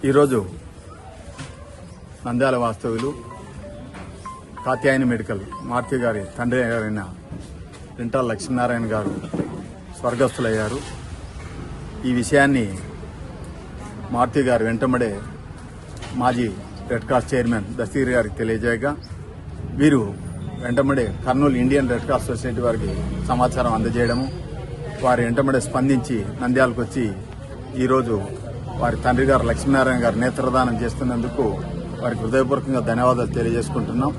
ఈరోజు నంద్యాల వాస్తవ్యులు కాత్యాయని మెడికల్ మారుతి గారి తండ్రి గారైన రెంటాల లక్ష్మీనారాయణ గారు స్వర్గస్థులయ్యారు. ఈ విషయాన్ని మారుతి గారు వెంటబడే మాజీ రెడ్ క్రాస్ చైర్మన్ దస్తగిరి గారికి తెలియజేయగా వీరు వెంటబడే Kurnool Indian red cross society వారికి సమాచారం అందజేయడము, వారి వెంటబడే స్పందించి నంద్యాలకు వచ్చి ఈరోజు వారి తండ్రి గారు లక్ష్మీనారాయణ గారు నేత్రదానం చేస్తున్నందుకు వారికి హృదయపూర్వకంగా ధన్యవాదాలు తెలియజేసుకుంటున్నాం.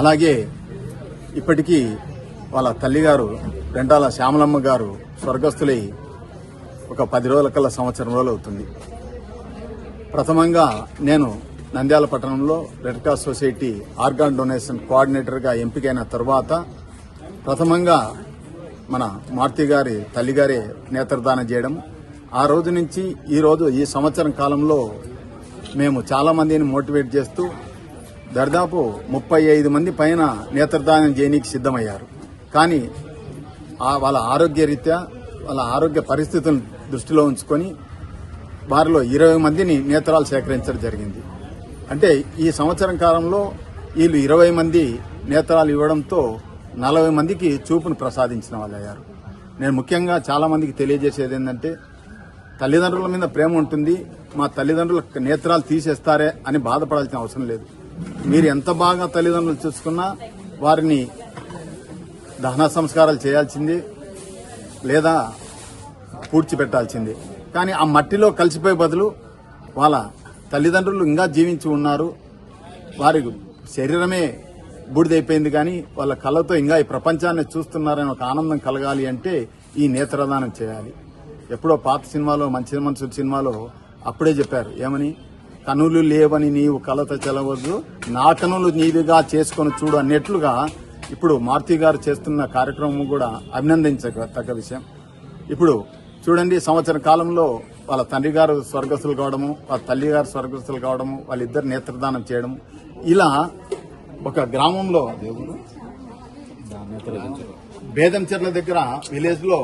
అలాగే ఇప్పటికీ వాళ్ళ తల్లిగారు రెంటాల శ్యామలమ్మ గారు స్వర్గస్థులై ఒక 10 రోజుల కల్లా సంవత్సరం రోజులు అవుతుంది. ప్రథమంగా నేను నంద్యాల పట్టణంలో red cross society organ donation కోఆర్డినేటర్గా ఎంపికైన తర్వాత ప్రథమంగా మన మారుతి గారి తల్లిగారే నేత్రదానం చేయడం, ఆ రోజు నుంచి ఈ రోజు ఈ సంవత్సరం కాలంలో మేము చాలా మందిని మోటివేట్ చేస్తూ దాదాపు 35 మంది పైన నేత్రదానం చేయడానికి సిద్ధమయ్యారు. కానీ వాళ్ళ ఆరోగ్యరీత్యా వాళ్ళ ఆరోగ్య పరిస్థితులను దృష్టిలో ఉంచుకొని వారిలో 20 మందిని నేత్రాలు సేకరించడం జరిగింది. అంటే ఈ సంవత్సరం కాలంలో వీళ్ళు 20 మంది నేత్రాలు ఇవ్వడంతో 40 మందికి చూపును ప్రసాదించిన వాళ్ళు అయ్యారు. నేను ముఖ్యంగా చాలా మందికి తెలియజేసేది ఏంటంటే, తల్లిదండ్రుల మీద ప్రేమ ఉంటుంది, మా తల్లిదండ్రుల నేత్రాలు తీసేస్తారే అని బాధపడాల్సిన అవసరం లేదు. మీరు ఎంత బాగా తల్లిదండ్రులు చూసుకున్నా వారిని దహన సంస్కారాలు చేయాల్సింది లేదా పూడ్చిపెట్టాల్సింది. కానీ ఆ మట్టిలో కలిసిపోయే బదులు వాళ్ళ తల్లిదండ్రులు ఇంకా జీవించి ఉన్నారు, వారి శరీరమే బూడిదైపోయింది, కానీ వాళ్ళ కళ్ళతో ఇంకా ఈ ప్రపంచాన్ని చూస్తున్నారని ఒక ఆనందం కలగాలి అంటే ఈ నేత్రదానం చేయాలి. ఎప్పుడో పాత సినిమాలో మంచి మనుషుల సినిమాలో అప్పుడే చెప్పారు, ఏమని, కనులు లేవని నీవు కలత చెలవద్దు, నా కనులు నీవిగా చేసుకొని చూడు అన్నట్లుగా ఇప్పుడు మారుతి గారు చేస్తున్న కార్యక్రమం కూడా అభినందించదగ్గ విషయం. ఇప్పుడు చూడండి, సంవత్సర కాలంలో వాళ్ళ తండ్రి గారు స్వర్గస్థులు కావడము, వాళ్ళ తల్లి గారు స్వర్గస్థులు కావడము, వాళ్ళిద్దరు నేత్రదానం చేయడం, ఇలా ఒక గ్రామంలో బేదంచెర్ల దగ్గర విలేజ్ లో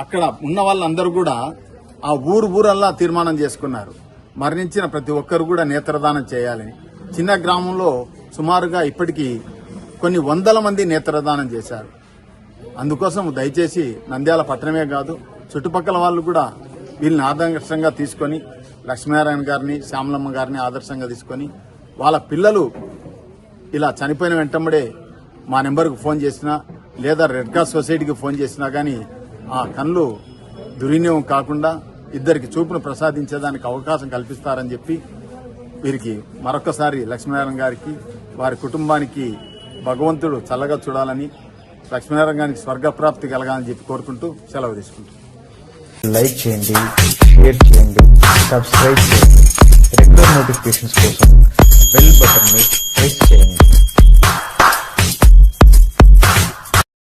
అక్కడ ఉన్న వాళ్ళందరూ కూడా ఆ ఊరల్లా తీర్మానం చేసుకున్నారు, మరణించిన ప్రతి ఒక్కరు కూడా నేత్రదానం చేయాలని. చిన్న గ్రామంలో సుమారుగా ఇప్పటికీ కొన్ని 100 మంది నేత్రదానం చేశారు. అందుకోసం దయచేసి నంద్యాల పట్టణమే కాదు, చుట్టుపక్కల వాళ్ళు కూడా వీళ్ళని ఆదర్శంగా తీసుకొని, లక్ష్మీనారాయణ గారిని శ్యామలమ్మ గారిని ఆదర్శంగా తీసుకొని, వాళ్ళ పిల్లలు ఇలా చనిపోయిన వెంటబడే మా నెంబర్కు ఫోన్ చేసినా లేదా రెడ్ క్రాస్ సొసైటీకి ఫోన్ చేసినా కానీ ఆ కళ్ళు దుర్వినియోగం కాకుండా ఇద్దరికి చూపును ప్రసాదించేదానికి అవకాశం కల్పిస్తారని చెప్పి వీరికి మరొకసారి లక్ష్మీనారాయణ గారికి వారి కుటుంబానికి భగవంతుడు చల్లగా చూడాలని, లక్ష్మీనారాయణ గారికి స్వర్గప్రాప్తి కలగాలని చెప్పి కోరుకుంటూ సెలవు తీసుకుంటాం. లైక్ చేయండి, షేర్ చేయండి, సబ్స్క్రైబ్ చేయండి. రెగ్యులర్ నోటిఫికేషన్స్ కోసం బెల్ బటన్ ని ప్రెస్ చేయండి.